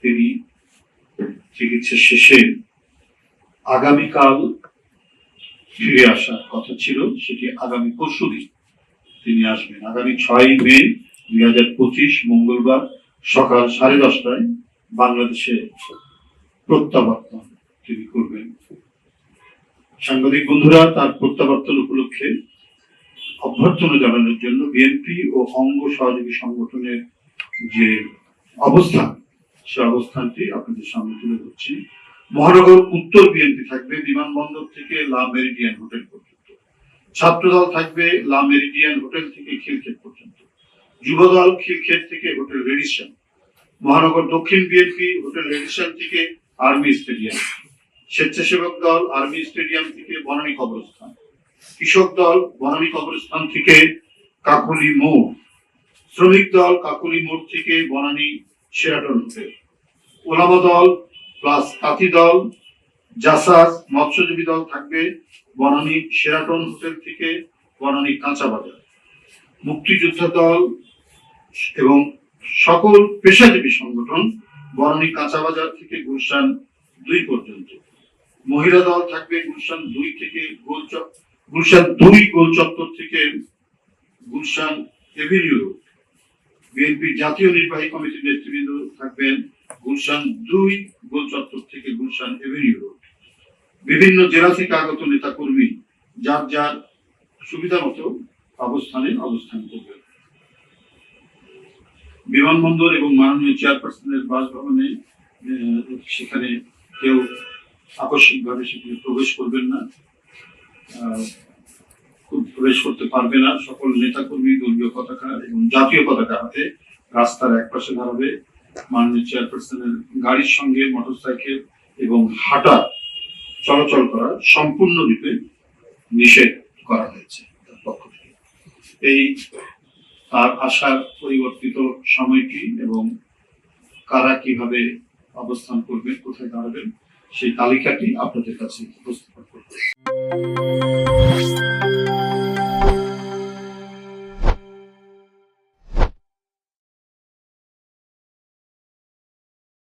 তিনি চিকিৎসা শেষে আগামীকাল ফিরে আসার কথা ছিল, সেটি আগামী পরশুদিন তিনি আসবেন। আগামী 6 মে 2025 মঙ্গলবার সকাল 10:30টায় বাংলাদেশে প্রত্যাবর্তন তিনি করবেন। সাংবাদিক বন্ধুরা, তার প্রত্যাবর্তন উপলক্ষে অভ্যর্থনা জানানোর জন্য বিএনপি ও অঙ্গ সহযোগী সংগঠনের যে অবস্থান, সে অবস্থানটি আপনাদের সামনে তুলে ধরছি। মহানগর উত্তর বিএনপি থাকবে বিমানবন্দর থেকে লা মেরিডিয়ান হোটেল পর্যন্ত, ছাত্রদল থাকবে লা মেরিডিয়ান হোটেল থেকে খিলক্ষেত পর্যন্ত, যুবদল খিলক্ষেত থেকে হোটেল রেডিসন, মহানগর দক্ষিণ বিএনপি হোটেল রেডিসন থেকে আর্মি স্টেডিয়াম, স্বেচ্ছাসেবক দল আর্মি স্টেডিয়াম থেকে বনানী কবরস্থান, কৃষক দল বনানী কবরস্থান থেকে কাকুলি মোড়, শ্রমিক দল কাকুলি মোড় থেকে বনানী শেরাটন হোটেল, ওলামা দল প্লাস তাঁতি দল, জাসাস মৎস্যজীবী দল থাকবে বনানী শেরাটন হোটেল থেকে বনানী কাঁচা বাজার, মুক্তিযোদ্ধা দল এবং সকল পেশাজীবী সংগঠন বনানী কাঁচা বাজার থেকে গুলশান 2 পর্যন্ত, মহিলা দল থাকবে গুলশান 2 থেকে গুলশান 2 গোল চত্বর থেকে গুলশান এভিনিউ রোড, বিএনপি জাতীয় নির্বাহী কমিটির নেতৃবৃন্দ থাকবেন গুলশান 2 গোল চত্বর থেকে গুলশান এভিনিউ রোড। বিভিন্ন জেলা থেকে আগত নেতা কর্মী যার যার সুবিধা মতো অবস্থান করবেন। বিমানবন্দর এবং মাননীয় চেয়ারপারসনের বাসভবনে সেখানে কেউ আকস্মিকভাবে সেখানে প্রবেশ করবেন না, প্রবেশ করতে পারবে না। সকল নেতাকর্মী দলীয় পতাকা এবং জাতীয় পতাকা হাতে রাস্তার একপাশে দাঁড়াবে। মাননীয় চেয়ারপারসনের গাড়ির সঙ্গে মোটরসাইকেল এবং হাঁটা চলাচল করা সম্পূর্ণরূপে নিষেধ করা হয়েছে তার পক্ষ থেকে। এই তার আসার পরিবর্তিত সময়টি এবং কারা কিভাবে অবস্থান করবেন, কোথায় দাঁড়াবেন, সেই তালিকাটি আপনাদের কাছে উপস্থাপন করব।